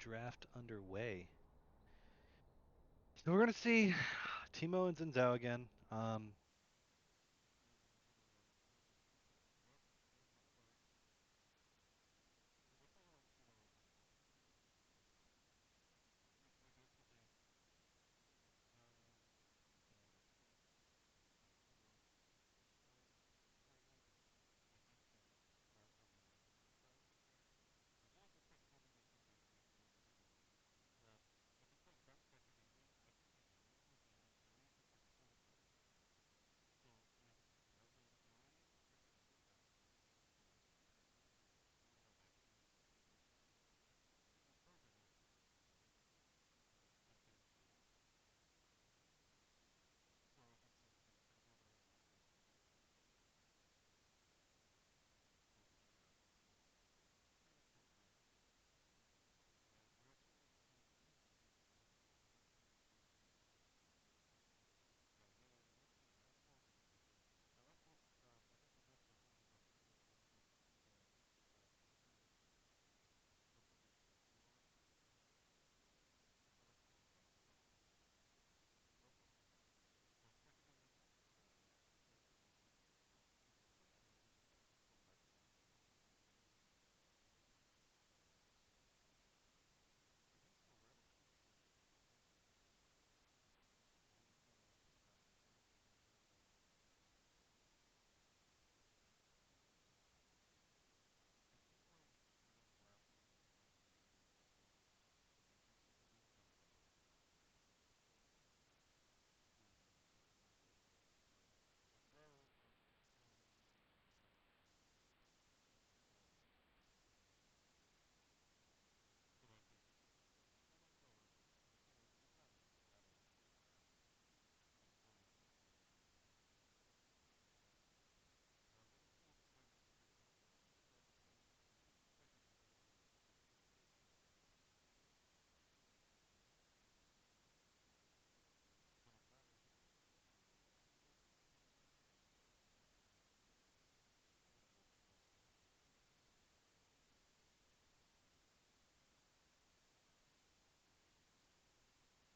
draft underway. So we're gonna see Timo and Zinzao again.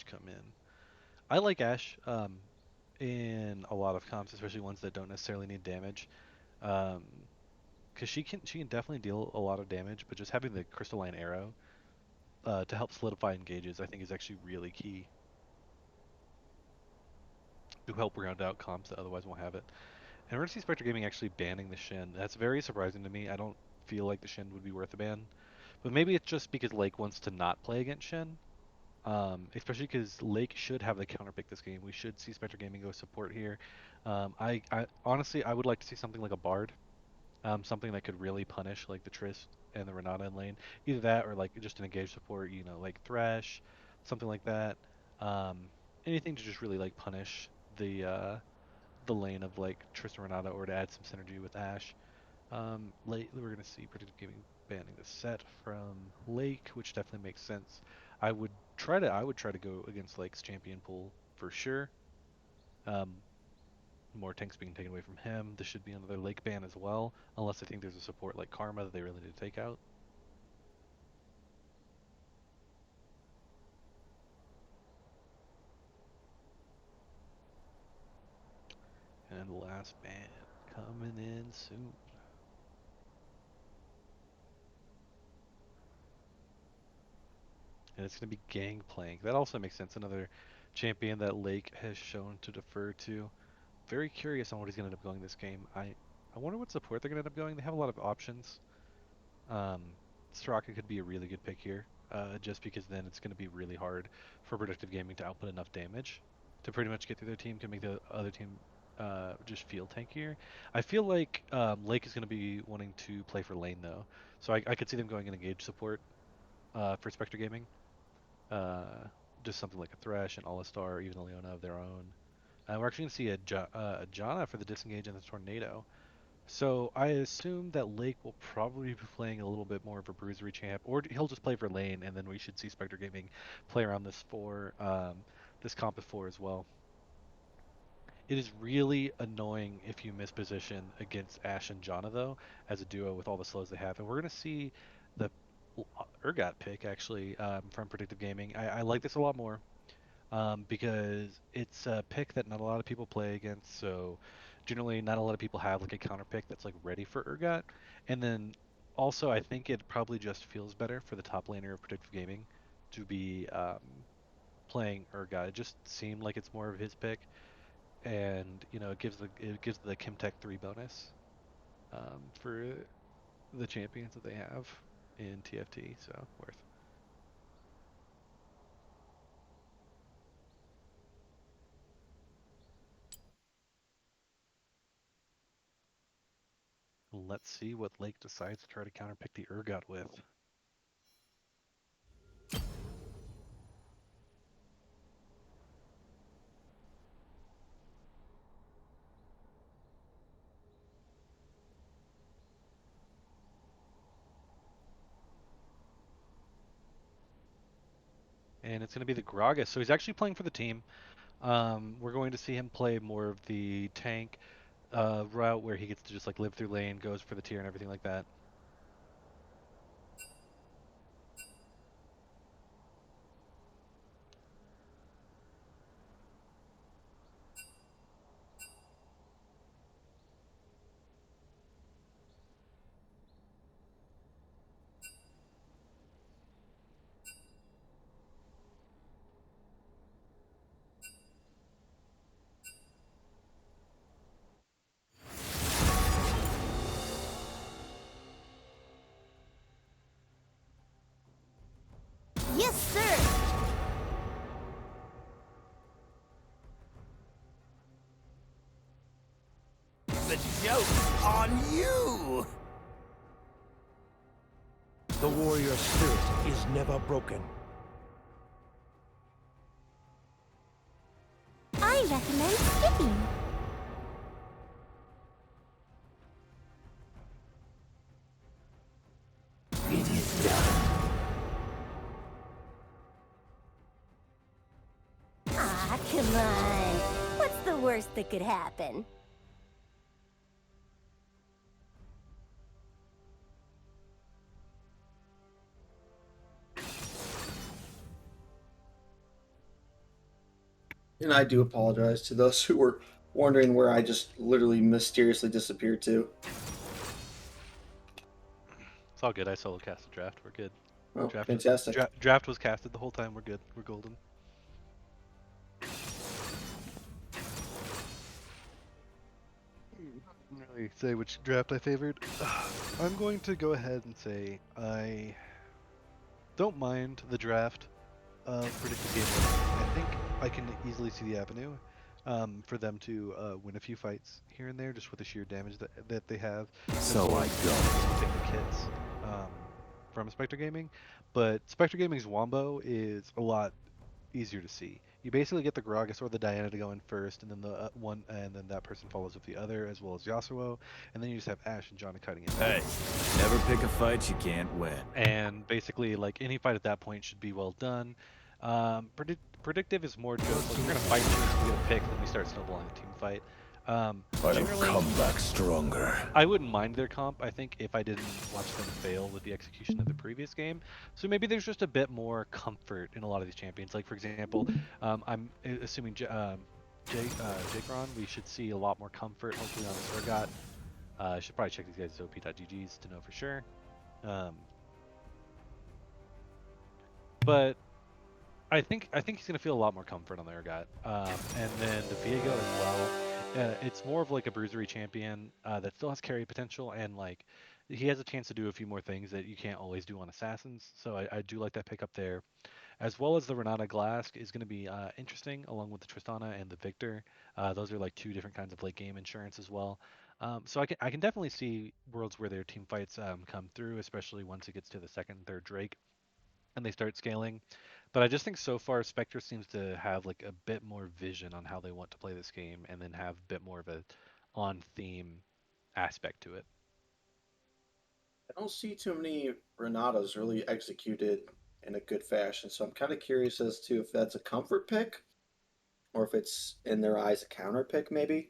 Come in. I like Ashe in a lot of comps, especially ones that don't necessarily need damage. Um, because she can definitely deal a lot of damage, but just having the crystalline arrow to help solidify engages, I think, is actually really key to help round out comps that otherwise won't have it. And we're gonna see Spectre Gaming actually banning the Shin. That's very surprising to me. I don't feel like the Shin would be worth a ban, but maybe it's just because Lake wants to not play against Shin. Especially because Lake should have the counter pick this game. We should see Spectre Gaming go support here. I honestly I would like to see something like a Bard, something that could really punish like the Trist and the Renata in lane. Either that or like just an engage support, like Thresh, something like that. Um, Anything to just really like punish the lane of like Trist and Renata, or to add some synergy with Ashe. Lately, we're going to see Predictive Gaming banning the set from Lake, which definitely makes sense. I would try to go against Lake's champion pool for sure. Um, More tanks being taken away from him. This should be another Lake ban as well, unless I think there's a support like Karma that they really need to take out. And the last ban coming in soon. And it's going to be Gangplank. That also makes sense. Another champion that Lake has shown to defer to. Very curious on what he's going to end up going this game. I wonder what support they're going to end up going. They have a lot of options. Um, Straka could be a really good pick here, just because then it's going to be really hard for Predictive Gaming to output enough damage to pretty much get through their team, to make the other team just feel tankier. I feel like Lake is going to be wanting to play for lane though, so I could see them going in engage support for Spectre Gaming. Uh, just something like a Thresh, an Alistar, or even a Leona of their own. We're actually going to see a Janna for the disengage and the Tornado. So I assume that Lake will probably be playing a little bit more of a bruisery champ, or he'll just play for lane, and then we should see Spectre Gaming play around this comp of 4 as well. It is really annoying if you miss position against Ashe and Janna though, as a duo with all the slows they have, and we're gonna see the Urgot pick actually from Predictive Gaming. I like this a lot more because it's a pick that not a lot of people play against. So generally, not a lot of people have like a counter pick that's like ready for Urgot. And then also, I think it probably just feels better for the top laner of Predictive Gaming to be playing Urgot. It just seemed like it's more of his pick, and it gives the Kimtech 3 bonus for the champions that they have in TFT. So worth. Let's see what Lake decides to try to counterpick the Urgot with. And it's going to be the Gragas. So he's actually playing for the team. We're going to see him play more of the tank route where he gets to just like live through lane, goes for the tier and everything like that. Yes, sir! The joke's on you! The warrior spirit is never broken. I recommend skipping. It is done. Ah, come on. What's the worst that could happen? And I do apologize to those who were wondering where I just literally mysteriously disappeared to. It's all good. I solo cast the draft. We're good. Oh, Draft was fantastic. draft was casted the whole time. We're good. We're golden. Can't really say which draft I favored. I'm going to go ahead and say I don't mind the draft of Predictive Gaming. I think I can easily see the avenue for them to win a few fights here and there, just with the sheer damage that they have, as So well I as go. using the kits um, from Spectre Gaming. But Spectre Gaming's Wombo is a lot easier to see. You basically get the Gragas or the Diana to go in first, and then the one, and then that person follows with the other, as well as Yasuo, and then you just have Ashe and Johnny cutting it back. Hey, never pick a fight you can't win. And basically, like any fight at that point should be well done. Predictive is more just like we're gonna fight you until we get a pick, then we start snowballing a team fight. I'll Generally, come back stronger. I wouldn't mind their comp. I think if I didn't watch them fail with the execution of the previous game, so maybe there's just a bit more comfort in a lot of these champions. Like for example, I'm assuming Jake Ron, we should see a lot more comfort hopefully on Surgot. I should probably check these guys' OP.GGs to know for sure. Um, but I think he's gonna feel a lot more comfort on the Urgot. And then the Viego as well. It's more of like a bruisery champion that still has carry potential, and like he has a chance to do a few more things that you can't always do on assassins. So I do like that pick up there, as well as the Renata Glass is going to be interesting, along with the Tristana and the Victor. Those are like two different kinds of late game insurance as well. So I can definitely see worlds where their team fights come through, especially once it gets to the second and third Drake and they start scaling. But I just think so far Spectre seems to have like a bit more vision on how they want to play this game, and then have a bit more of a on theme aspect to it. I don't see too many Renatas really executed in a good fashion, so I'm kind of curious as to if that's a comfort pick or if it's in their eyes a counter pick, maybe.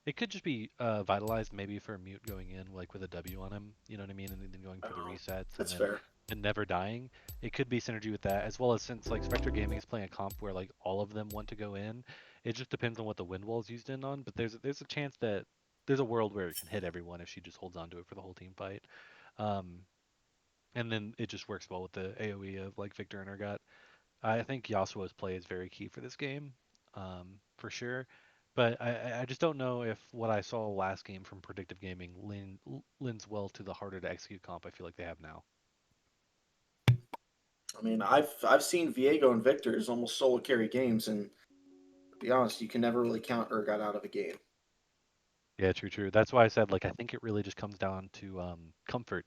It could just be vitalized maybe for a mute going in like with a W on him, you know what I mean, and then going for the resets, and That's then fair. and never dying, it could be synergy with that, as well as since like Spectre Gaming is playing a comp where like all of them want to go in. It just depends on what the wind wall is used in on, but there's a chance that there's a world where it can hit everyone if she just holds on to it for the whole team fight. Um, and then it just works well with the AoE of like Victor and Urgot. I think Yasuo's play is very key for this game, for sure. But I just don't know if what I saw last game from Predictive Gaming lends well to the harder to execute comp I feel like they have now. I mean, I've seen Viego and Victor's almost solo carry games, and to be honest, you can never really count Urgot out of a game. Yeah, true, true. That's why I said like I think it really just comes down to comfort.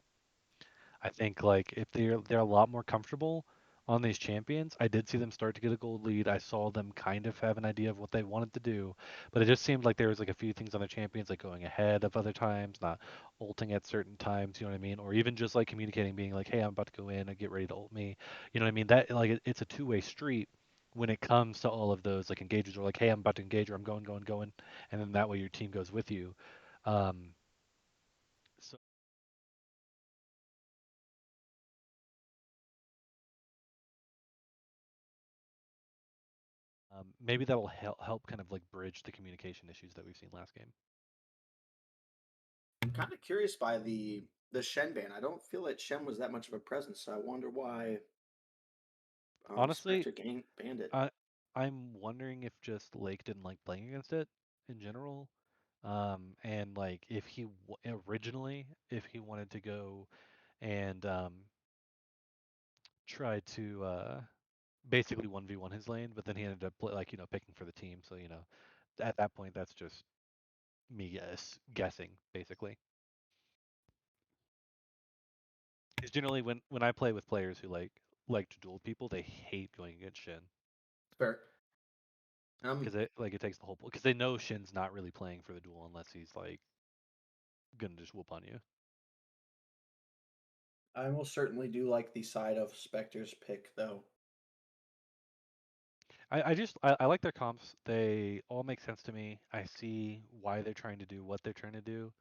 I think like if they're a lot more comfortable on these champions, I did see them start to get a gold lead. I saw them kind of have an idea of what they wanted to do, but it just seemed like there was like a few things on their champions like going ahead of other times, not ulting at certain times, you know what I mean? Or even just like communicating, being like, "Hey, I'm about to go in and get ready to ult me." You know what I mean? That like it's a two-way street when it comes to all of those like engages or like, "Hey, I'm about to engage," or "I'm going, going, going," and then that way your team goes with you. Um, so maybe that'll help kind of like bridge the communication issues that we've seen last game. I'm kind of curious by the Shen ban. I don't feel like Shen was that much of a presence, so I wonder why Honestly, Spectre banned it. I I'm wondering if just Lake didn't like playing against it in general, and like if he originally if he wanted to go and try to basically 1v1 his lane, but then he ended up like picking for the team. So at that point that's just me guessing basically. Because generally when I play with players who like to duel people, they hate going against Shin Fair. because it takes the whole because they know Shin's not really playing for the duel unless he's like gonna just whoop on you. I most certainly do like the side of Spectre's pick, though. I like their comps. They all make sense to me. I see why they're trying to do what they're trying to do,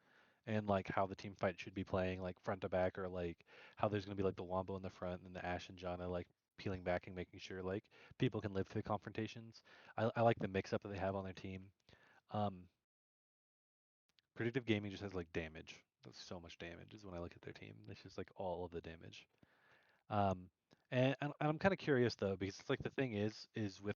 and like how the team fight should be playing, like front to back, or like how there's gonna be like the Wombo in the front and the Ashe and Janna like peeling back and making sure like people can live through the confrontations. I like the mix up that they have on their team. Um, Predictive Gaming just has like damage. That's so much damage is when I look at their team. It's just like all of the damage. Um, and I'm kind of curious though because it's like the thing is with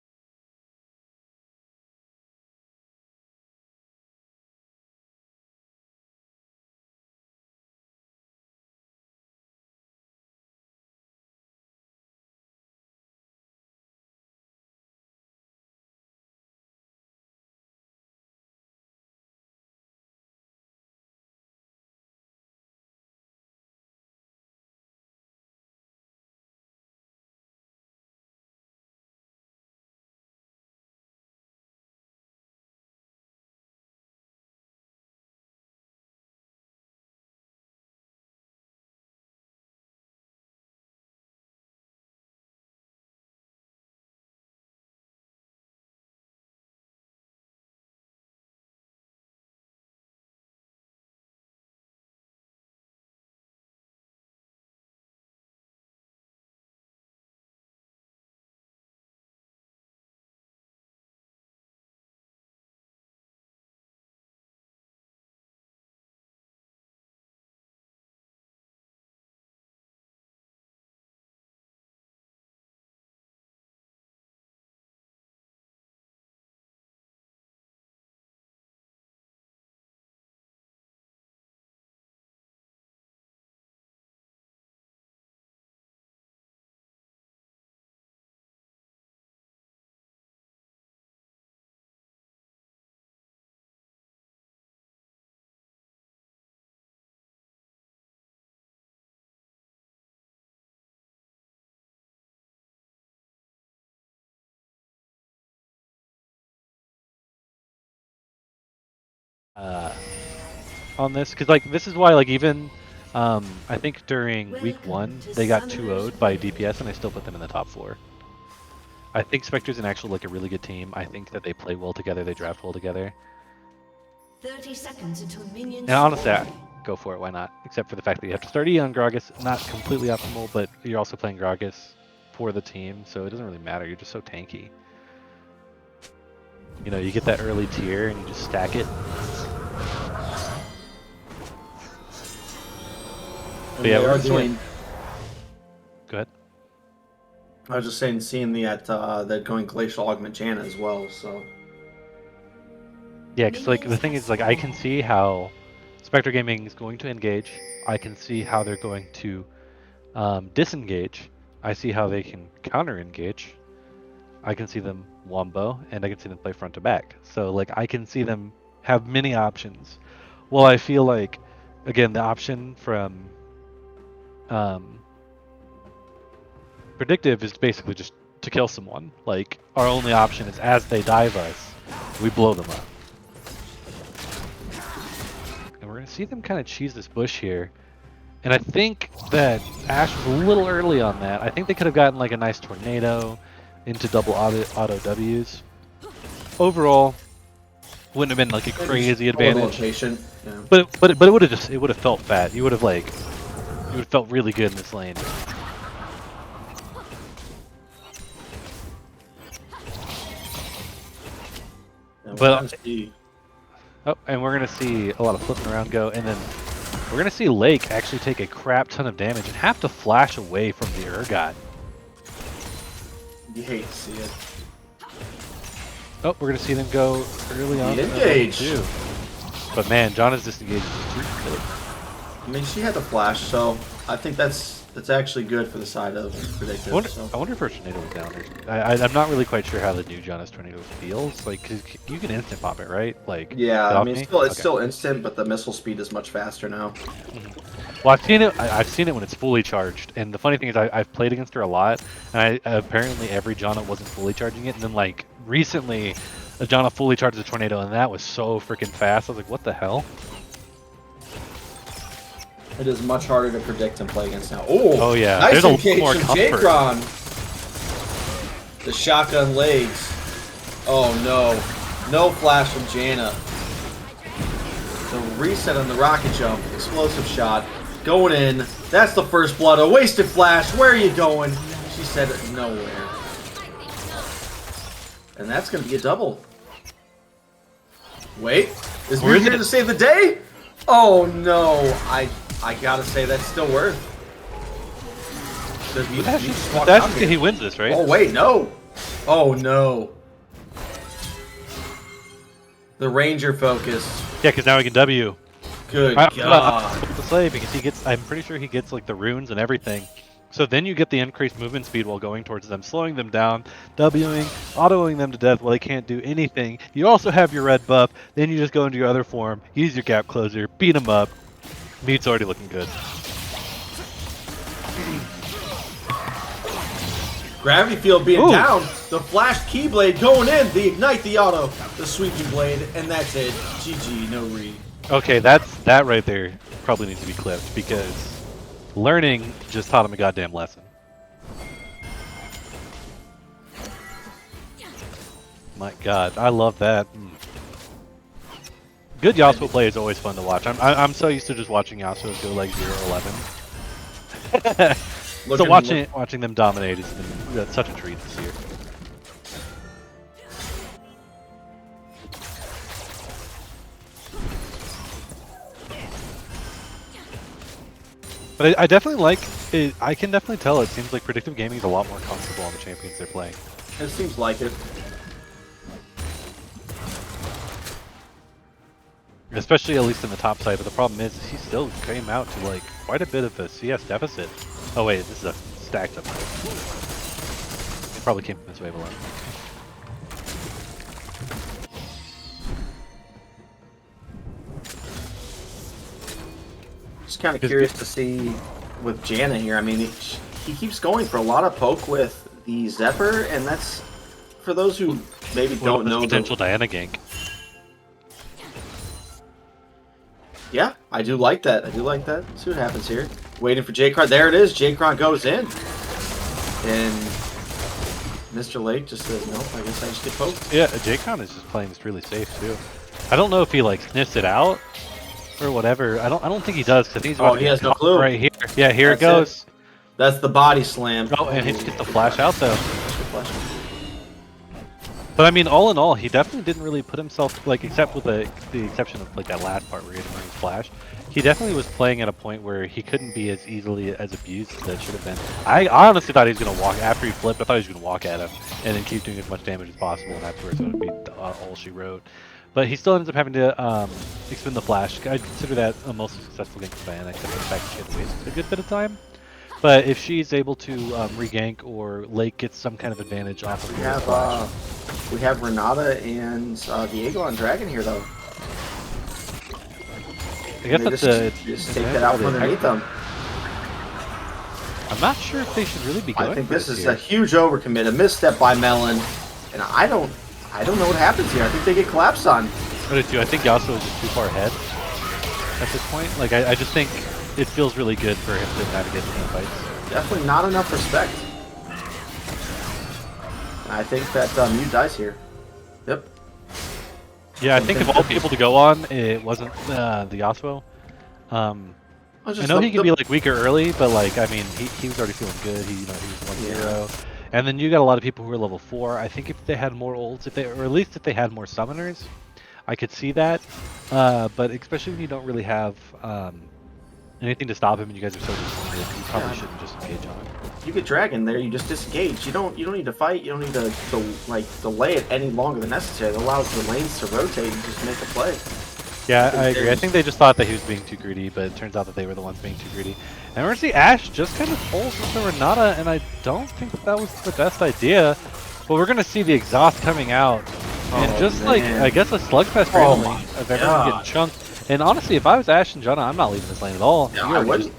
uh, on this because like this is why like even I think during week one they got 2-0'd by DPS and I still put them in the top four. I think Spectre's an actual like a really good team. I think that they play well together, they draft well together. 30 seconds until minions And honestly, spawn. go for it. Why not? Except for the fact that you have to start E on Gragas. Not completely optimal, but you're also playing Gragas for the team, so it doesn't really matter. You're just so tanky. You know, you get that early tier and you just stack it. But yeah, we're doing. Go ahead. I was just saying, seeing they're going Glacial Augment Janna as well, so. Yeah, because like the thing is, like I can see how Spectre Gaming is going to engage. I can see how they're going to disengage. I see how they can counter engage. I can see them wombo, and I can see them play front to back. So like I can see them have many options. Well, I feel like, again, the option from Predictive is basically just to kill someone. Like our only option is as they dive us, we blow them up. And we're gonna see them kind of cheese this bush here. And I think that Ash was a little early on that. I think they could have gotten like a nice tornado into double auto W's. Overall, wouldn't have been like a crazy advantage. Yeah. But it would have just, it would have felt fat. You would have like, you would have felt really good in this lane. But oh, and we're gonna see a lot of flipping around go, and then we're gonna see Lake actually take a crap ton of damage and have to flash away from the Urgot. You hate to see it. Oh, we're gonna see them go early on engage too. But man, Janna's disengaged is too good. I mean, she had the flash, so I think that's actually good for the side of Predictive. I wonder if her tornado was down there. I'm not really quite sure how the new Janna's tornado feels. Like, cause you can instant pop it, right? Like, yeah, I mean, it's still instant, but the missile speed is much faster now. Mm-hmm. Well, I've seen it. I've seen it when it's fully charged, and the funny thing is, I've played against her a lot, and apparently every Janna wasn't fully charging it, and then like recently, a Janna fully charged the tornado, and that was so freaking fast. I was like, what the hell? It is much harder to predict and play against now. Oh yeah, nice there's a engage lot more from comfort. J-Cron. The shotgun legs. Oh no. No flash from Janna. The reset on the rocket jump. Explosive shot. Going in. That's the first blood. A wasted flash. Where are you going? She said nowhere. And that's going to be a double. Wait. Is Mir here to save the day? Oh no. I gotta say that's still worth. He wins this, right? Oh wait, no. Oh no. The Ranger focus. Yeah, because now he can W. Good God. To say because he gets. I'm pretty sure he gets like the runes and everything. So then you get the increased movement speed while going towards them, slowing them down, Wing, autoing them to death while they can't do anything. You also have your red buff. Then you just go into your other form, use your gap closer, beat them up. Meat's already looking good. Gravity field being down. The flash keyblade going in. The ignite, the auto, the sweeping blade, and that's it. GG, no read. Okay, that right there probably needs to be clipped because learning just taught him a goddamn lesson. My God, I love that. Good Yasuo play is always fun to watch. I'm so used to just watching Yasuo go like 0-11. So watching them dominate has been such a treat this year. But I definitely like it. I can definitely tell it seems like Predictive Gaming is a lot more comfortable on the champions they're playing. It seems like it. Especially at least in the top side, but the problem is he still came out to like quite a bit of a CS deficit. Oh wait, this is a stacked up. It probably came from this wave alone. Just kind of curious to see with Janna here. I mean, he keeps going for a lot of poke with the Zephyr, and that's for those who maybe don't know potential Diana gank. Yeah, I do like that. I do like that. Let's see what happens here. Waiting for J-Cron. There it is. J-Cron goes in. And Mr. Lake just says, nope, I guess I just get poked. Yeah, J-Cron is just playing this really safe too. I don't know if he like sniffs it out or whatever. I don't think he does. 'Cause I think he's about to he get has no caught clue. right here. Yeah, here That's it goes. That's the body slam. Oh, and he just gets the flash out though. Good flash. But I mean, all in all, he definitely didn't really put himself like, except with the exception of like that last part where he didn't bring his flash. He definitely was playing at a point where he couldn't be as easily as abused as that should have been. I honestly thought he was gonna walk after he flipped. I thought he was gonna walk at him and then keep doing as much damage as possible, and afterwards it would be all she wrote. But he still ends up having to expend the flash. I consider that a mostly successful game for Diana, except for the fact that she had to waste a good bit of time. But if she's able to regank or Lake gets some kind of advantage off of the flash. We have Renata and Diego on Dragon here, though. I guess that's just take that out from underneath them. I'm not sure if they should really be going. I think for this is here. a huge overcommit, a misstep by Melon, and I don't know what happens here. I think they get collapsed on. What did you? I think Yasuo is just too far ahead at this point. Like I just think it feels really good for him to navigate the fights. Definitely not enough respect. I think that Mute dies here. Yep. Yeah, I think of all people to go on, it wasn't the Yasuo. I know he can be like weaker early, but like I mean, he was already feeling good. He was 1-0, and then you got a lot of people who are level 4. I think if they had more ults, or at least if they had more summoners, I could see that. But especially when you don't really have anything to stop him, and you guys are so disappointed, you probably shouldn't just engage on him. You get Dragon there, you just disengage. You don't need to fight. You don't need to like delay it any longer than necessary. It allows the lanes to rotate and just make a play. Yeah, I agree. I think they just thought that he was being too greedy, but it turns out that they were the ones being too greedy. And we're see Ashe just kind of pulls with the Renata, and I don't think that was the best idea. But we're gonna see the exhaust coming out, and just like I guess a slugfest randomly of everyone getting chunked. And honestly, if I was Ashe and Janna, I'm not leaving this lane at all. Yeah, I wouldn't.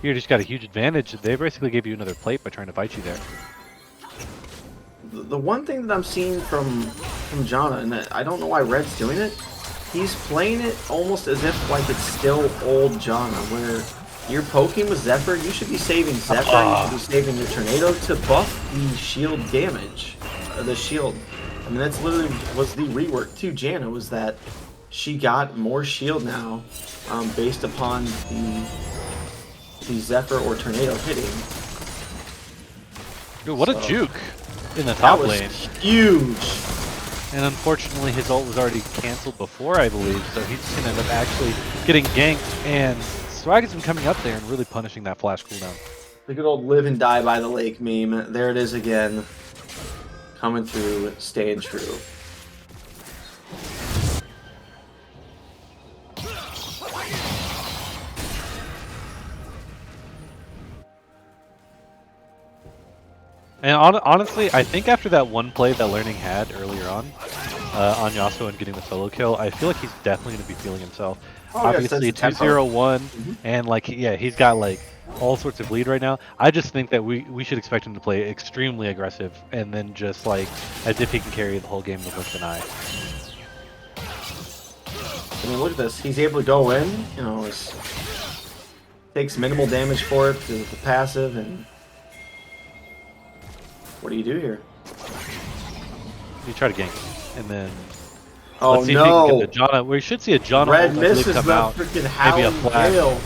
You just got a huge advantage. They basically gave you another plate by trying to fight you there. The one thing that I'm seeing from Janna, and I don't know why Red's doing it, he's playing it almost as if like it's still old Janna, where you're poking with Zephyr, you should be saving Zephyr, you should be saving your Tornado to buff the shield damage, the shield. I mean, that's literally was the rework to Janna, was that she got more shield now based upon the Zephyr or Tornado hitting. Dude, what a juke in the top lane. Huge. And unfortunately, his ult was already canceled before, I believe, so he's going to end up actually getting ganked, and Swag has been coming up there and really punishing that flash cooldown. The good old live and die by the lake meme. There it is again. Coming through, staying true. And honestly, I think after that one play that Learning had earlier on Yasuo and getting the solo kill, I feel like he's definitely going to be feeling himself. Oh, Obviously, yes, 2-0-1, and like, yeah, he's got like all sorts of lead right now. I just think that we should expect him to play extremely aggressive, and then just like as if he can carry the whole game with blink and eye. I mean, look at this. He's able to go in, you know, takes minimal damage for it, the passive, and what do you do here? You try to gank, and then oh let's see if he can get the Janna. We should see a Janna Red ult misses come the out, freaking maybe a flash. Gale.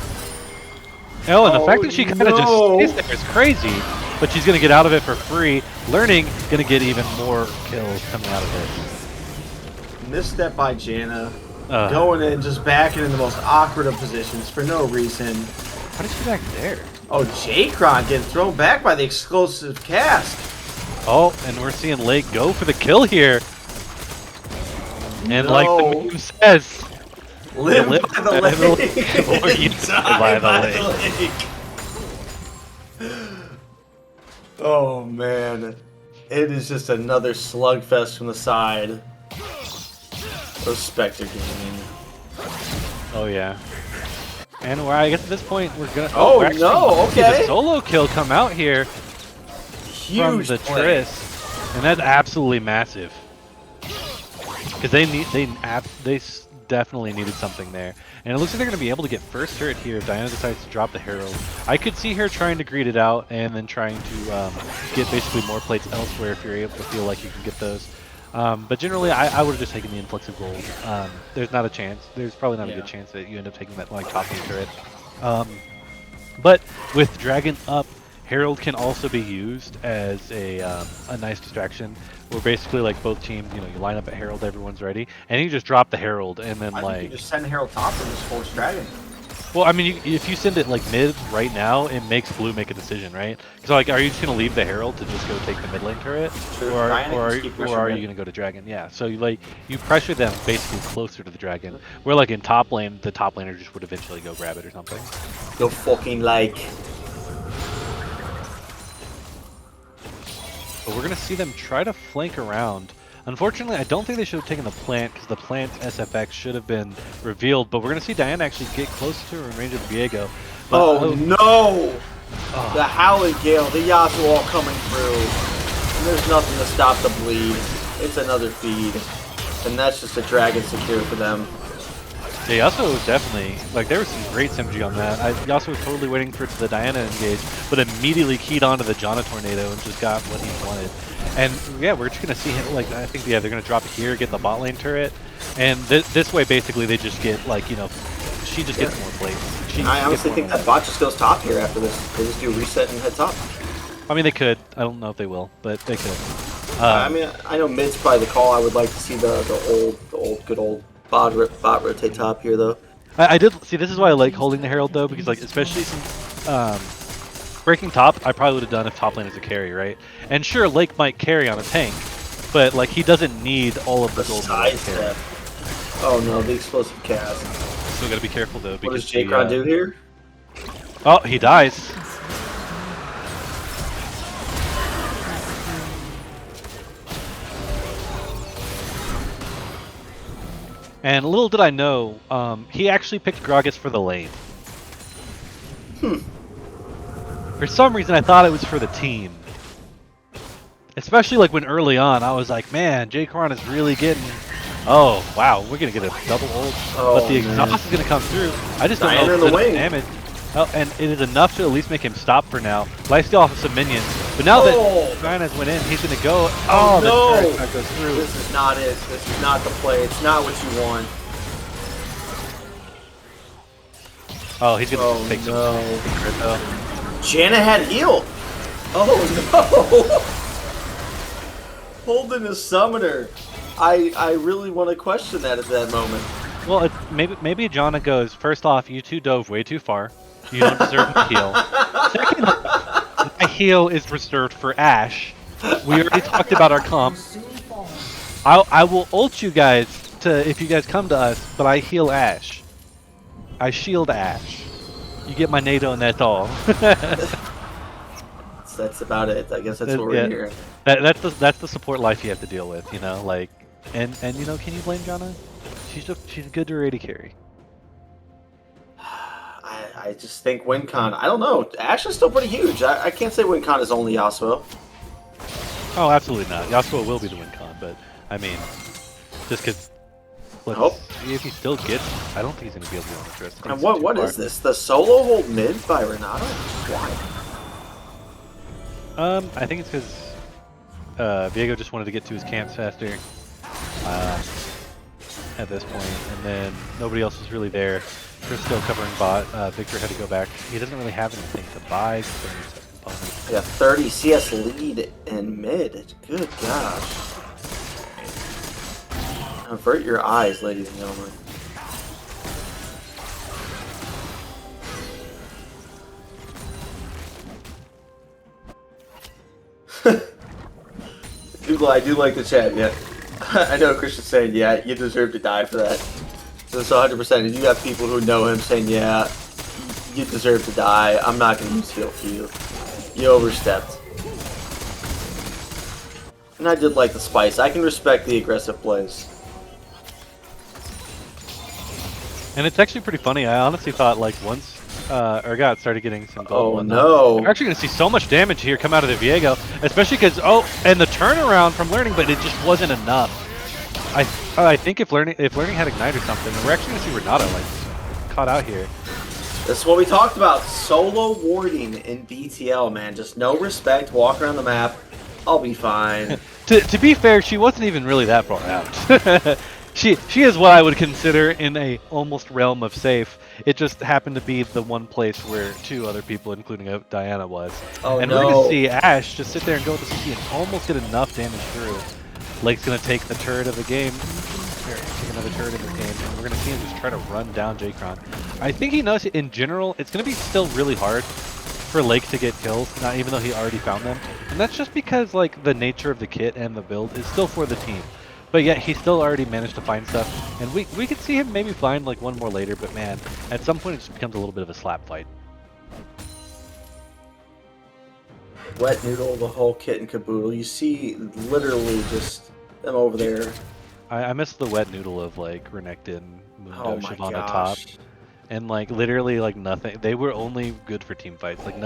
Oh, and the fact Oh, that she kind of just stays there is crazy, but she's going to get out of it for free. Learning, going to get even more kills coming out of it. Misstep by Janna. Going in, just backing in the most awkward of positions for no reason. How did she back there? Oh, J-Kron getting thrown back by the explosive cask. Oh, and we're seeing Lake go for the kill here. And like the meme says, live by the lake. Or you die by the lake. Oh man, it is just another slugfest from the side of Spectre Gaming. Oh yeah. And I guess at this point we're gonna. Oh, we're actually no, gonna see okay. the solo kill come out here from Huge the play. Triss, and that's absolutely massive. Because they definitely needed something there, and it looks like they're gonna be able to get first turret here if Diana decides to drop the Herald. I could see her trying to greed it out and then trying to get basically more plates elsewhere if you're able to feel like you can get those. But generally, I would have just taken the influx of gold. There's not a chance. There's probably not a good chance that you end up taking that like top lane turret. But with Dragon up, Herald can also be used as a nice distraction. Where basically like both teams, you line up at Herald, everyone's ready, and you just drop the Herald, and then I like. think you just send Herald top and just force Dragon. Well, I mean, if you send it like mid right now, it makes blue make a decision, right? So like, are you just gonna leave the Herald to just go take the mid lane turret, or are you gonna go to Dragon? Yeah. So you pressure them basically closer to the Dragon. Where like in top lane, the top laner just would eventually go grab it or something. Go fucking like. But we're gonna see them try to flank around. Unfortunately, I don't think they should have taken the plant because the plant SFX should have been revealed. But we're going to see Diana actually get close to her in range of the Viego. But, no! The Howling Gale, the Yasuo all coming through. And there's nothing to stop the bleed. It's another feed. And that's just a Dragon secure for them. Yeah, Yasuo was definitely, like, there was some great synergy on that. Yasuo was totally waiting for the Diana engage, but immediately keyed onto the Janna Tornado and just got what he wanted. And yeah, we're just gonna see him like I think they're gonna drop it here, get the bot lane turret, and this way basically they just get like she just gets more plays. I honestly think that bot just goes top here after this. They just do reset and head top. I mean they could. I don't know if they will, but they could. I mean I know mid's probably the call. I would like to see the good old bot rotate top here though. I did see. This is why I like holding the Herald though, because like especially since breaking top, I probably would have done if top lane is a carry, right? And sure, Lake might carry on a tank, but like he doesn't need all of the gold. Oh no, the explosive cast. Still gotta be careful though. What does J-Cron do here? Oh, he dies. And little did I know, he actually picked Gragas for the lane. For some reason, I thought it was for the team. Especially like when early on, I was like, man, J-Cron is really getting... Oh, wow, we're going to get a double ult. Oh, but the exhaust is going to come through. I just don't know if it's damage. Oh, and it is enough to at least make him stop for now. Lifesteal off of some minions. But now that Diana's went in, he's going to go... Oh, no! That goes through. This is not it. This is not the play. It's not what you want. Oh, he's going to take some... Janna had heal. Oh no! Holding a summoner. I really want to question that at that moment. Well, maybe Janna goes, first off, you two dove way too far. You don't deserve my heal. Second, my heal is reserved for Ashe. We already talked about our comp. I will ult you guys if you guys come to us, but I heal Ashe. I shield Ashe. You get my NATO and that's all. That's about it. I guess that's what we're hearing. That's the support life you have to deal with, like, and can you blame Janna? She's a good to AD carry. I just think WinCon. I don't know. Ashe is still pretty huge. I can't say WinCon is only Yasuo. Oh, absolutely not. Yasuo will be the WinCon, but I mean, just because. Let's see if he still gets. I don't think he's going to be able to get on the dress. And what is this? The solo hold mid by Renato? Why? I think it's because Viego just wanted to get to his camps faster at this point, and then nobody else was really there. Chris still covering bot. Victor had to go back. He doesn't really have anything to buy. Yeah, 30 CS lead in mid. Good gosh. Avert your eyes, ladies and gentlemen. Google, I do like the chat, yeah. I know Christian's saying, yeah, you deserve to die for that. So it's 100%. And you have people who know him saying, yeah, you deserve to die. I'm not going to use heal for you. You overstepped. And I did like the spice. I can respect the aggressive plays. And it's actually pretty funny. I honestly thought like once Urgot started getting some gold. Oh no! We're actually going to see so much damage here come out of the Viego, especially because and the turnaround from learning, but it just wasn't enough. I think if learning had ignite or something, we're actually going to see Renato like caught out here. This is what we talked about. Solo warding in BTL, man. Just no respect. Walk around the map. I'll be fine. To be fair, she wasn't even really that far out. She is what I would consider in a almost realm of safe. It just happened to be the one place where 2 other people, including Diana, was. Oh and no. we're gonna see Ash just sit there and go with the CC and almost get enough damage through. Lake's gonna take the turret of the game. Here, take another turret in this game, and we're gonna see him just try to run down Jaycron. I think he knows in general it's gonna be still really hard for Lake to get kills, not even though he already found them. And that's just because like the nature of the kit and the build is still for the team. But yet he still already managed to find stuff, and we could see him maybe find like one more later, but man, at some point it just becomes a little bit of a slap fight. Wet noodle, the whole kit and caboodle. You see literally just them over there. I miss the wet noodle of like Renekton, Mundo, Oh my Shyvana top. gosh. And like literally like nothing. They were only good for team fights. Like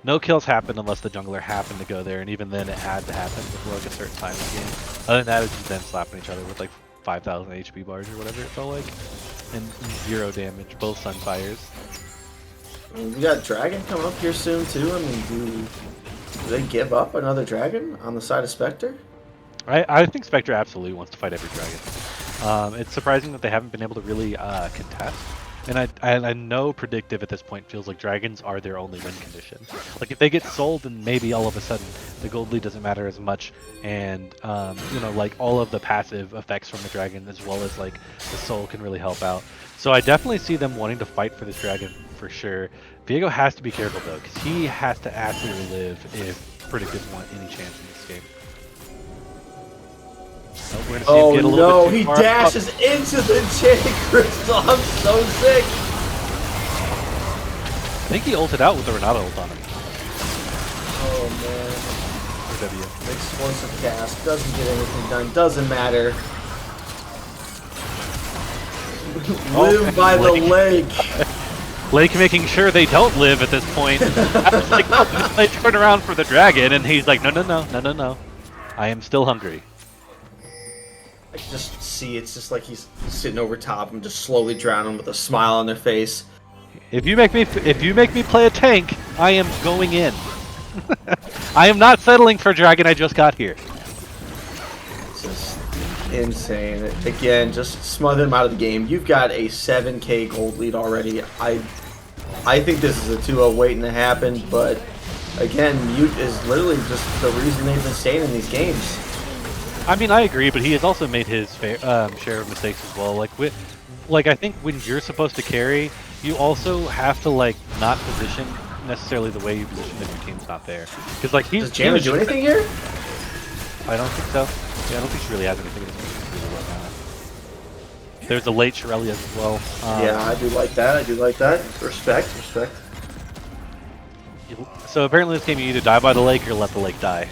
no kills happened unless the jungler happened to go there, and even then it had to happen before like a certain time in the game. Other than that, it was just them slapping each other with like 5,000 HP bars or whatever it felt like, and 0 damage. Both Sunfires. I mean, we got Dragon coming up here soon too. I mean, do they give up another Dragon on the side of Spectre? I think Spectre absolutely wants to fight every dragon. It's surprising that they haven't been able to really contest. And I know Predictive at this point feels like dragons are their only win condition. Like if they get sold, then maybe all of a sudden the gold lead doesn't matter as much, and you know, like all of the passive effects from the dragon as well as like the soul can really help out. So I definitely see them wanting to fight for this dragon for sure. Viego has to be careful though, because he has to absolutely live if Predictive want any chance in this game. Oh, we're gonna see him get a little bit too he far. dashes into the Jade Crystal. I'm so sick. I think he ulted out with the Renata ult on him. Oh man. Or W. Explosive cast. Doesn't get anything done. Doesn't matter. Live by the lake. Lake making sure they don't live at this point. I was like, no, they turn around for the dragon, and he's like, no. I am still hungry. I can just see it's just like he's sitting over top and just slowly drowning with a smile on their face. If you make me play a tank, I am going in. I am not settling for dragon. I just got here. It's just insane. Again, just smother him out of the game. You've got a 7k gold lead already. I think this is a 2-0 waiting to happen, but again, Mute is literally just the reason they've been staying in these games. I mean, I agree, but he has also made his share of mistakes as well. Like I think when you're supposed to carry, you also have to like not position necessarily the way you position if your team's not there. Because like Does Janna do anything here? I don't think so. Yeah, I don't think she really has anything in this game really well now. There's a late Shirelli as well. Yeah, I do like that. I do like that. Respect. So apparently this game you either die by the lake or let the lake die.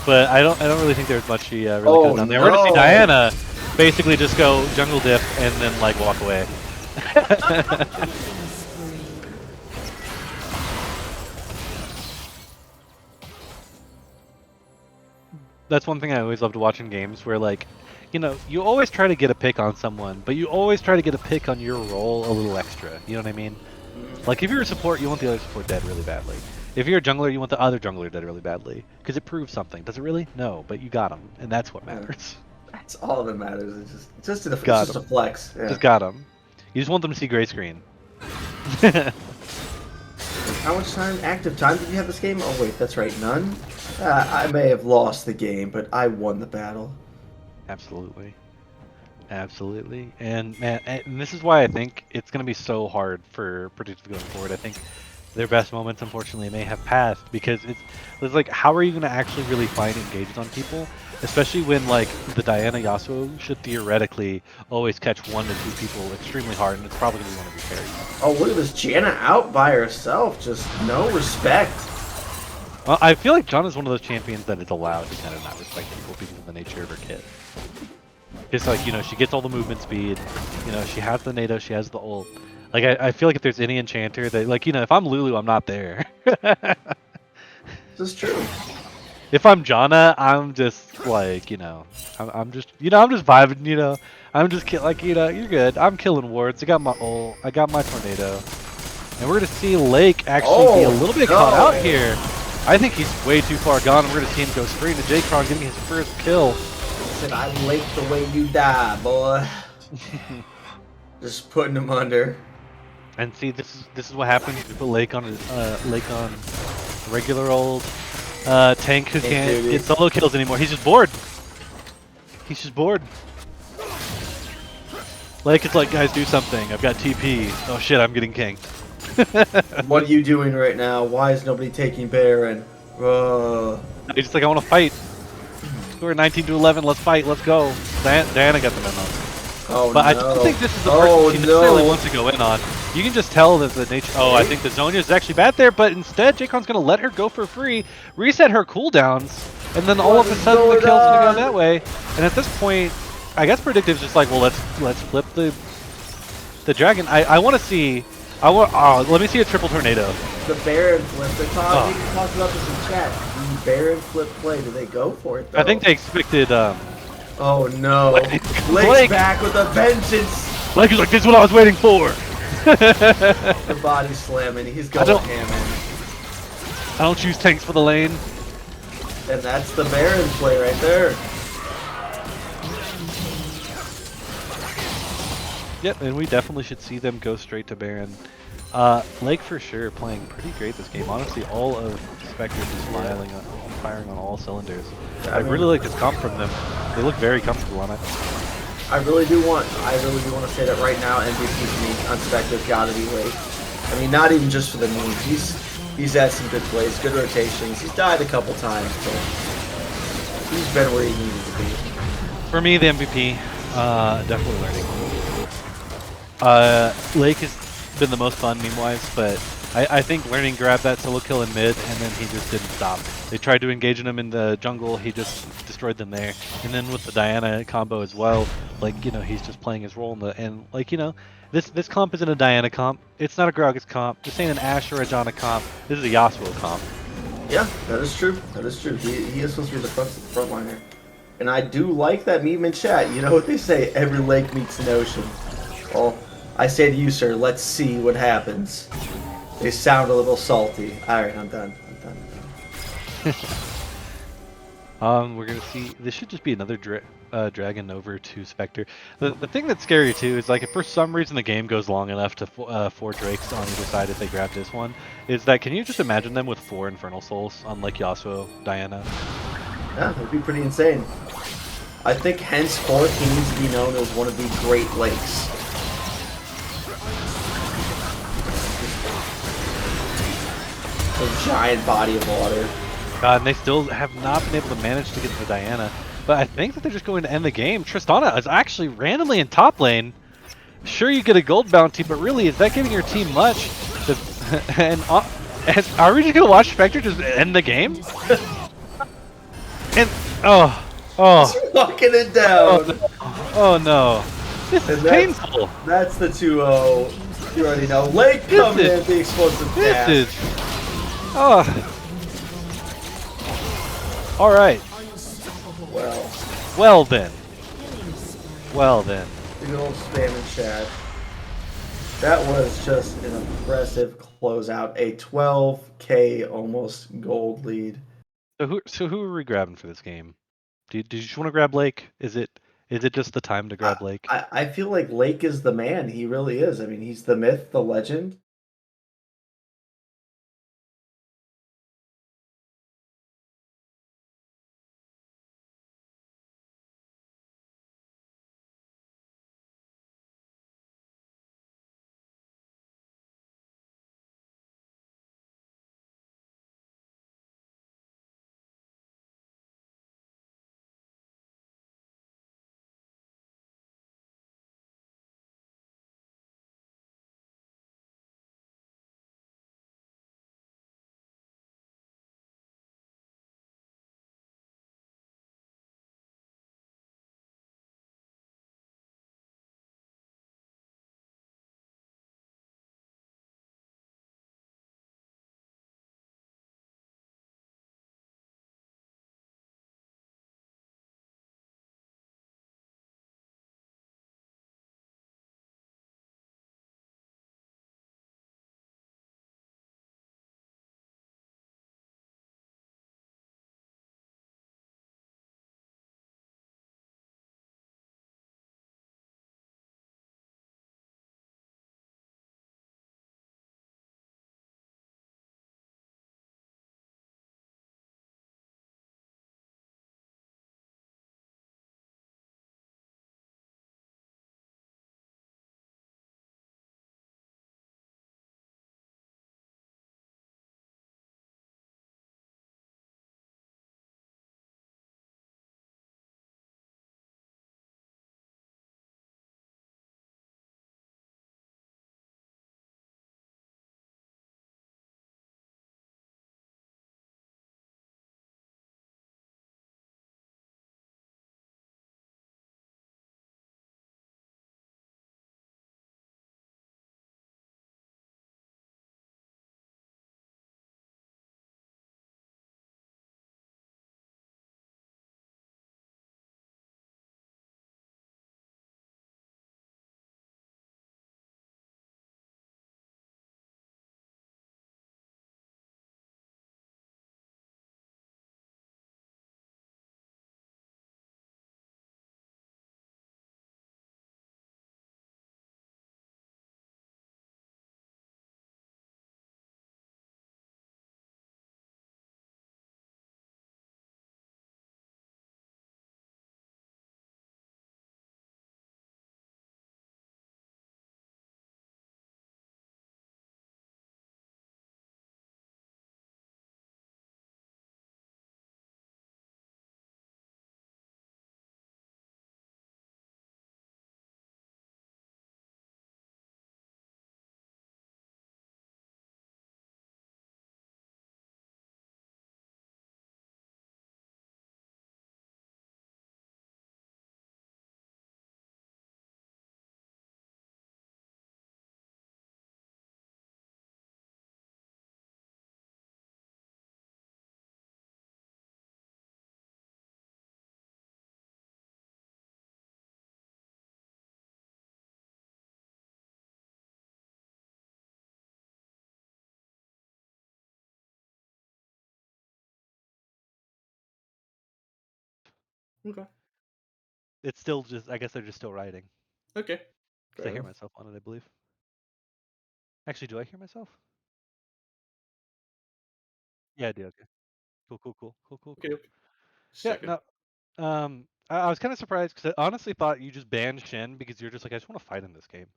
But I don't really think there's much she really could have done there. We're gonna see Diana basically just go jungle dip and then like walk away. That's one thing I always loved watching games where like, you know, you always try to get a pick on someone, but you always try to get a pick on your role a little extra. You know what I mean? Like if you're a support, you want the other support dead really badly. If you're a jungler, you want the other jungler dead really badly. Because it proves something. Does it really? No, but you got him. And that's what matters. That's all that matters. It's just a flex. Yeah. Just got him. You just want them to see gray screen. How much active time did you have this game? Oh wait, that's right, none? I may have lost the game, but I won the battle. Absolutely. Absolutely. And man, and this is why I think it's going to be so hard for Predictive going forward. I think their best moments, unfortunately, may have passed because it's like, how are you going to actually really find engages on people? Especially when, like, the Diana Yasuo should theoretically always catch 1 to 2 people extremely hard, and it's probably going to be one of your carries. Oh, look at this Janna out by herself. Just no respect. Well, I feel like John is one of those champions that is allowed to kind of not respect people because of the nature of her kit. It's like, you know, she gets all the movement speed, you know, she has the NATO, she has the ult. Like, I feel like if there's any enchanter that, like, you know, if I'm Lulu, I'm not there. This is true. If I'm Janna, I'm just, like, you know, I'm just, you know, I'm just vibing, you know. I'm just, like, you know, you're good. I'm killing wards. I got my ult. I got my tornado. And we're going to see Lake actually be a little bit caught out here. I think he's way too far gone. We're going to see him go straight into J-Kron getting his first kill. Said, I like the way you die, boy. Just putting him under. And see, this is what happens if you put Lake on regular old tank who can't get solo kills anymore. He's just bored. He's just bored. Lake is like, guys, do something. I've got TP. Oh shit, I'm getting kinked. What are you doing right now? Why is nobody taking Baron? He's just like, I want to fight. We're 19-11. Let's fight. Let's go. Diana got the memo. Oh, But no. I don't think this is the person she necessarily wants to go in on. You can just tell that the nature. Oh, I think the Zonia is actually bad there, but instead, J-Con's going to let her go for free, reset her cooldowns, and then all of a sudden the kill's going to go that way. And at this point, I guess Predictive's just like, well, let's flip the dragon. I want to see. Let me see a triple tornado. The Baron flip. They talked about this in chat. The Baron flip play. Do they go for it, though? I think they expected. Oh no! Blake back with a vengeance. Blake is like, this is what I was waiting for. The body slamming. He's going ham in. I don't choose tanks for the lane. And that's the Baron play right there. Yep, and we definitely should see them go straight to Baron. Lake for sure playing pretty great this game. Honestly, all of Spectre just firing on all cylinders. I really like this comp from them. They look very comfortable on it. I really do want to say that right now MVP for me on Spectre's gotta be Lake. I mean, not even just for the meme. He's had some good plays, good rotations. He's died a couple times, but he's been where he needed to be. For me, the MVP, definitely learning. Lake has been the most fun meme-wise, but I think learning grabbed that solo kill in mid, and then he just didn't stop. They tried to engage him in the jungle, he just destroyed them there. And then with the Diana combo as well, like, you know, he's just playing his role in the, and like, you know, this comp isn't a Diana comp, it's not a Gragas comp, this ain't an Ashe or a Janna comp, this is a Yasuo comp. Yeah, that is true. That is true. He is supposed to be the frontliner. And I do like that meme in chat. You know what they say, every lake meets an ocean. Well, I say to you, sir, let's see what happens. They sound a little salty. Alright, I'm done. We're gonna see, this should just be another dragon over to Spectre. The thing that's scary too is, like, if for some reason the game goes long enough to 4 Drakes on either side if they grab this one, is that, can you just imagine them with 4 Infernal Souls on, like, Yasuo, Diana? Yeah, that'd be pretty insane. I think henceforth he needs to be known as one of the Great Lakes. A giant body of water. God, and they still have not been able to manage to get to Diana. But I think that they're just going to end the game. Tristana is actually randomly in top lane. Sure, you get a gold bounty, but really, is that giving your team much? And are we just going to watch Spectre just end the game? And, Just locking it down. Oh no. This is painful. That's the 2-0. You already know. Lake coming in, the explosive dash. This is... Oh. Alright. Well then. Big old spam in chat. That was just an impressive closeout. A 12k almost gold lead. So who are we grabbing for this game? Do you just want to grab Lake? Is it just the time to grab Lake? I feel like Lake is the man. He really is. I mean, he's the myth, the legend. Okay. It's still just, I guess they're just still writing. Okay. Because I Fair hear enough. myself on it, I believe. Actually, do I hear myself? Yeah, I do. Okay. Cool. Okay. Just Yeah, checking. no. I was kind of surprised because I honestly thought you just banned Shen because you're just like, I just want to fight in this game.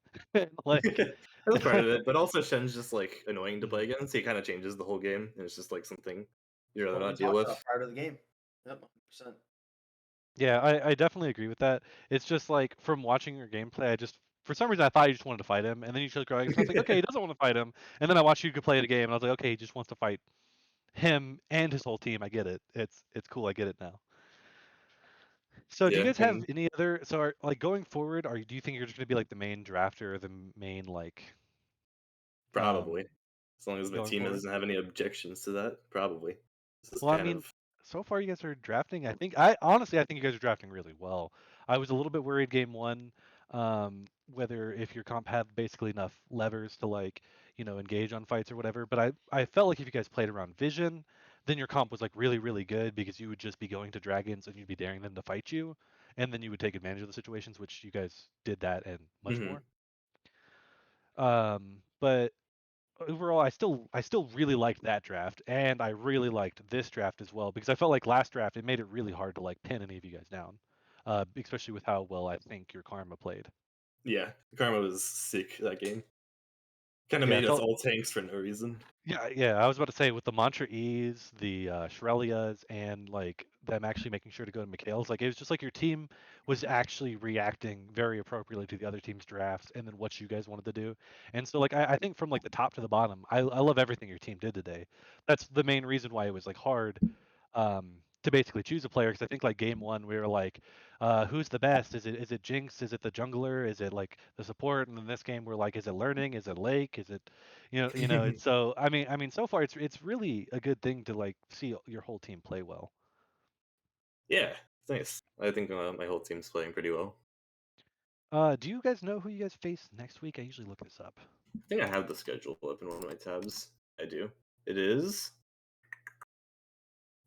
Like, That's part of it, but also Shen's just like annoying to Mhm. play against. He kind of changes the whole game, and it's just like something you'd rather What we not deal talked with. about prior to the game. Yep, 100%. Yeah, I definitely agree with that. It's just like from watching your gameplay, I just for some reason I thought you just wanted to fight him, and then you chose growing, so I was like, okay, he doesn't want to fight him, and then I watched you could play the game, and I was like, okay, he just wants to fight him and his whole team. I get it. It's cool. I get it now. So, do you Yeah, guys have and any other? So, like going forward, do you think you're just gonna be like the main drafter or the main like um probably as long as my going team forward? doesn't have any objections to that, probably. This is Well, I kind mean, of so far you guys are drafting. I think you guys are drafting really well. I was a little bit worried game one, whether if your comp had basically enough levers to like, engage on fights or whatever. But I felt like if you guys played around vision, then your comp was like really, really good because you would just be going to dragons and you'd be daring them to fight you, and then you would take advantage of the situations, which you guys did that and much Mhm. more. But overall, I still really liked that draft, and I really liked this draft as well because I felt like last draft it made it really hard to like pin any of you guys down, especially with how well I think your Karma played. Yeah, Karma was sick that game. Kind of Yeah, I made us felt all tanks for no reason. yeah. I was about to say with the Mantra E's, the Shrelias, and like them actually making sure to go to Mikhail's, like it was just like your team was actually reacting very appropriately to the other team's drafts and then what you guys wanted to do. And so like I think from like the top to the bottom, I love everything your team did today. That's the main reason why it was like hard to basically choose a player because I think like game one we were like, who's the best? Is it Jinx? Is it the jungler? Is it like the support? And in this game we're like, is it learning? Is it Lake? Is it, And so I mean, so far it's really a good thing to like see your whole team play well. Yeah, it's nice. I think my whole team's playing pretty well. Do you guys know who you guys face next week? I usually look this up. I think I have the schedule up in one of my tabs. I do. It is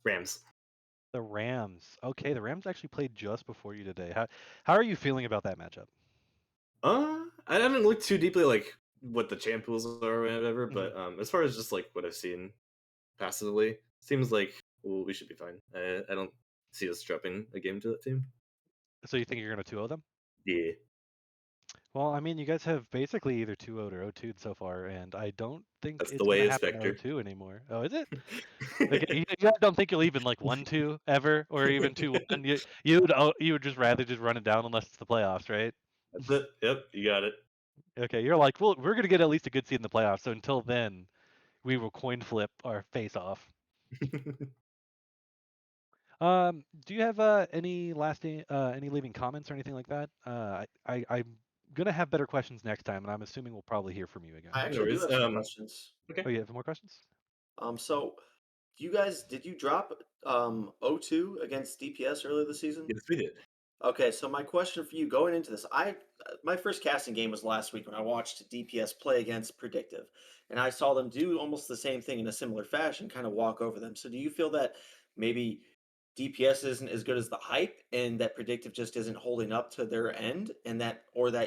Rams. The Rams. Okay, the Rams actually played just before you today. How are you feeling about that matchup? I haven't looked too deeply like what the champ pools are or whatever, Mhm. but as far as just like what I've seen passively, seems like we should be fine. I don't see us dropping a game to that team. So you think you're gonna 2-0 them? Yeah, Well, I mean, you guys have basically either 2-0'd or 0-2'd so far, and I don't think that's the it's gonna way of happen to Spectre. 0-2 anymimore. Oh, is it? Like, you guys don't think you'll even like 1-2 ever, or even 2-1? You would just rather just run it down unless it's the playoffs, right? That's it. Yep, you got it. Okay, you're like, well, we're gonna get at least a good seed in the playoffs. So until then, we will coin flip our face off. Do you have any leaving comments or anything like that? I'm gonna have better questions next time, and I'm assuming we'll probably hear from you again. I No actually do worries. have some questions. Okay. Oh, you have more questions? So did you drop O2 against DPS earlier this season? Yes, we did. Okay, so my question for you going into this, my first casting game was last week when I watched DPS play against Predictive, and I saw them do almost the same thing in a similar fashion, kind of walk over them. So do you feel that maybe DPS isn't as good as the hype, and that Predictive just isn't holding up to their end, and that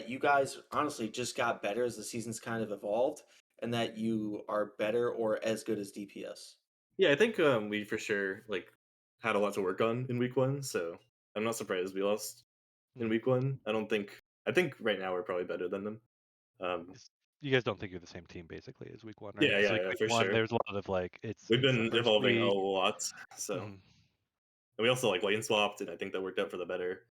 you guys honestly just got better as the season's kind of evolved, and that you are better or as good as DPS? Yeah, I think we for sure like had a lot to work on in week one, so I'm not surprised we lost in Hmm. week one. I think right now we're probably better than them. Um, You guys don't think you're the same team basically as week one, right? yeah, Because yeah, like yeah, week for one, sure. there's a lot of like We've it's the been first evolving a week. lot, so Hmm. and we also like lane swapped, and I think that worked out for the better.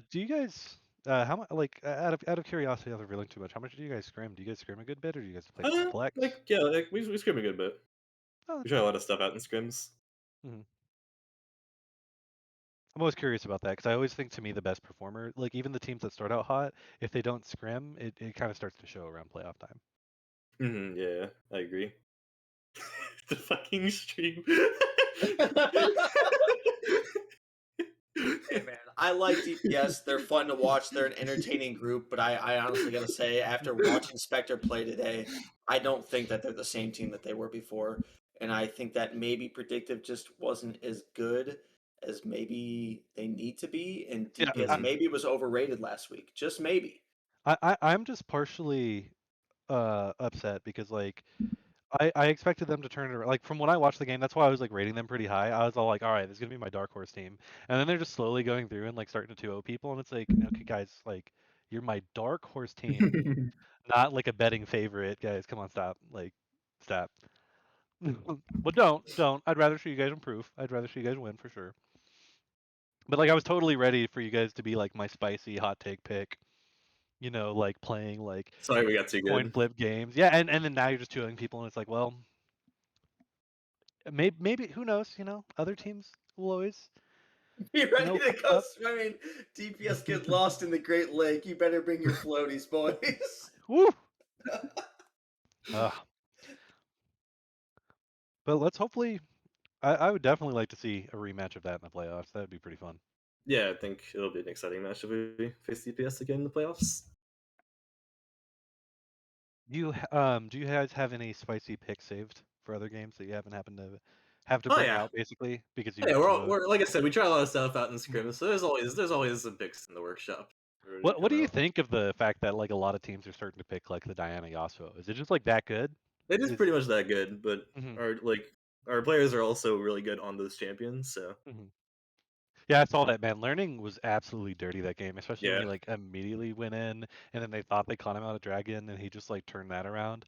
Do you guys how much like out of curiosity, not revealing too much, how much do you guys scrim? Do you guys scrim a good bit, or do you guys play complex? Like yeah, like we scrim a good bit. Oh, We that's try a cool. lot of stuff out in scrims. Hmm. I'm always curious about that because I always think to me the best performer, like even the teams that start out hot, if they don't scrim, it kind of starts to show around playoff time. Yeah, I agree. The fucking stream. Hey man, I like DPS. They're fun to watch. They're an entertaining group. But I honestly gotta say, after watching Spectre play today, I don't think that they're the same team that they were before. And I think that maybe Predictive just wasn't as good as maybe they need to be, and Yeah, DPS maybe was overrated last week. Just maybe. I'm just partially upset because like I expected them to turn it around. Like from when I watched the game, that's why I was like rating them pretty high. I was all like, all right, this is gonna be my dark horse team, and then they're just slowly going through and like starting to 2-0 people, and it's like, okay, guys, like you're my dark horse team, not like a betting favorite, guys. Come on, stop, like, stop. But don't. I'd rather see you guys improve. I'd rather see you guys win for sure. But like I was totally ready for you guys to be like my spicy hot take pick. Like playing like Sorry, we got too coin good. flip games. Yeah, and then now you're just 2-0 people, and it's like, well, maybe who knows? Other teams will always, Be ready to come go up. swimming. DPS get lost in the Great Lake. You better bring your floaties, boys. Woo! Uh, but let's hopefully. I would definitely like to see a rematch of that in the playoffs. That would be pretty fun. Yeah, I think it'll be an exciting match if we face DPS again in the playoffs. Do you guys have any spicy picks saved for other games that you haven't happened to have to Oh bring yeah, out basically because yeah. you We're like I said, we try a lot of stuff out in scrims, so there's always some picks in the workshop ready to What come do you out. think of the fact that like a lot of teams are starting to pick like the Diana Yasuo? Is it just like that good? It is Is pretty much that good, but Mhm, our players are also really good on those champions. So mhm. Yeah, I saw that, man. Learning was absolutely dirty that game, especially when yeah, he like immediately went in and then they thought they caught him out of dragon and he just like turned that around.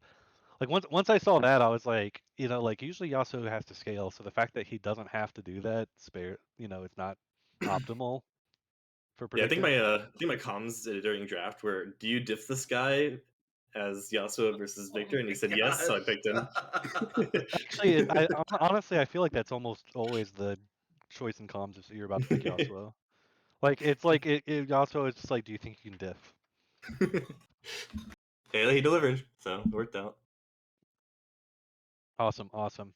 Like once I saw that, I was like, like usually Yasuo has to scale, so the fact that he doesn't have to do that, it's not optimal for yeah. predictive. I think my comms during draft were, do you diff this guy as Yasuo versus Oh Victor? And he said my yes, so I picked him. gosh. Actually, honestly I feel like that's almost always the choice in comms if you're about to pick Yasuo. Like it's like Yasuo is just like, do you think you can diff? Hey, he delivered, so it worked out. Awesome, awesome.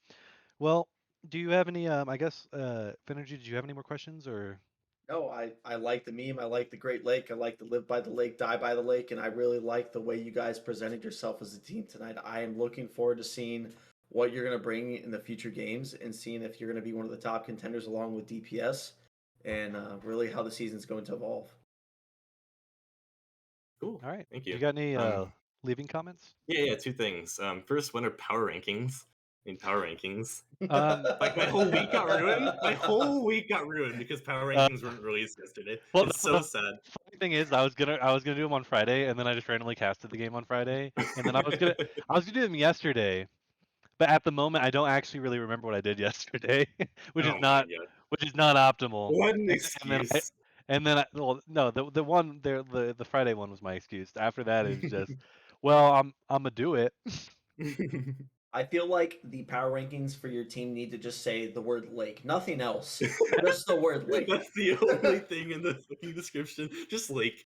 Well, do you have any? I guess, Finergy, did you have any more questions or? No, I like the meme. I like the Great Lake. I like the live by the lake, die by the lake, and I really like the way you guys presented yourself as a team tonight. I am looking forward to seeing what you're going to bring in the future games and seeing if you're going to be one of the top contenders along with DPS, and really how the season's going to evolve. Cool, All right. thank Do you. you got any leaving comments? Yeah, two things. First, when are power rankings? I mean, power rankings. Um, Like my whole week got ruined. My whole week got ruined because power uh, rankings weren't released yesterday. well, It's the so sad. funny thing is, I was gonna do them on Friday, and then I just randomly casted the game on Friday, and then I was gonna do them yesterday, but at the moment I don't actually really remember what I did yesterday, which is Oh my not god. which is not optimal. What an And then I excuse. and then I, well, no, the one there the Friday one was my excuse. After that is just, well, I'm gonna do it. I feel like the power rankings for your team need to just say the word lake, nothing else, just the word lake. That's the only thing in the fucking description. Just like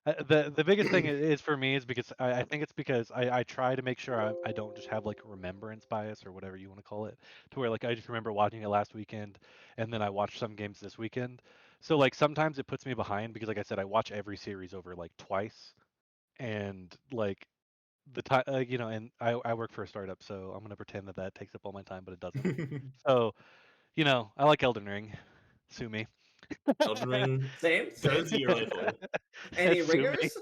The biggest thing is for me is because I think it's because I try to make sure I don't just have like remembrance bias or whatever you want to call it, to where like I just remember watching it last weekend and then I watched some games this weekend. So like sometimes it puts me behind because like I said, I watch every series over like twice, and like the time, and I work for a startup, so I'm gonna pretend that that takes up all my time, but it doesn't. So I like Elden Ring. Sue me. Elden Ring Same. does eat your life away. Any Sue me. ringers?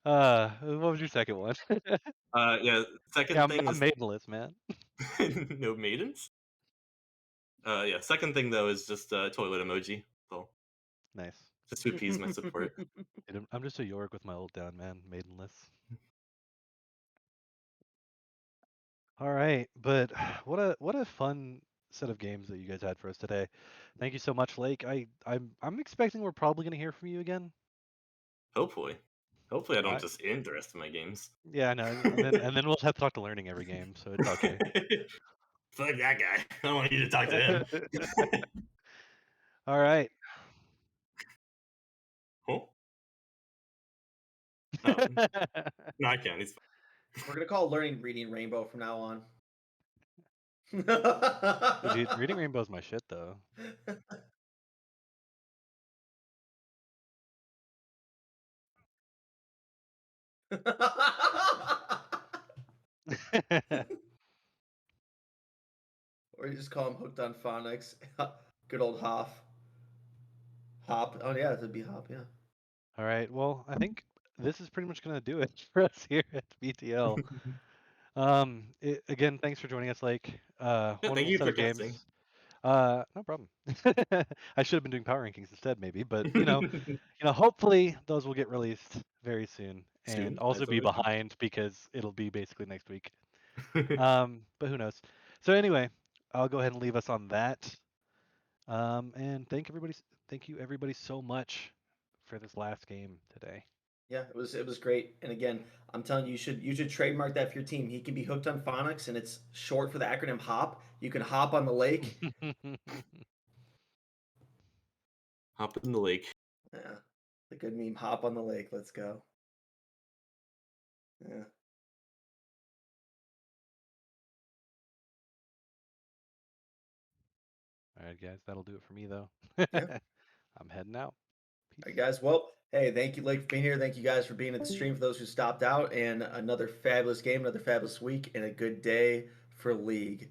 What was your second one? Yeah, Yeah, second thing I'm is maidenless, man. no maidens. Yeah, second thing though is just toilet emoji. So Nice. just to appease my support. Dude, I'm just a York with my ult down, man. Maidenless. All right, but what a fun set of games that you guys had for us today. Thank you so much, Lake. I'm expecting we're probably gonna hear from you again. Hopefully. Hopefully I don't I just end the rest of my games. Yeah, I know, and then we'll have to talk to Learning every game, so it's okay. Fuck that guy. I don't want you to talk to him. All right. Huh? Oh, no, I can't. He's We're gonna call learning reading rainbow from now on. Dude, Reading Rainbow's my shit though. Or you just call him hooked on phonics. Good old Hoff. Hop. Oh yeah, that'd be Hop. Yeah. All right. Well, I think this is pretty much going to do it for us here at BTL. Again, thanks for joining us, Lake. Yeah, thank Wonderful you set for of games. casting. No problem. I should have been doing power rankings instead, maybe, but hopefully those will get released very soon, and Soon, also as I be wish. behind because it'll be basically next week. But who knows? So anyway, I'll go ahead and leave us on that. And thank you everybody so much for this last game today. Yeah, it was great. And again, I'm telling you, you should trademark that for your team. He can be hooked on phonics, and it's short for the acronym HOP. You can hop on the lake. Hop in the lake. Yeah, the good meme. Hop on the lake. Let's go. Yeah. All right, guys, that'll do it for me though. Yeah. I'm heading out. All right, Peace. guys. Well, hey, thank you, Lake, for being here. Thank you guys for being at the stream. For those who stopped out, and another fabulous game, another fabulous week, and a good day for League.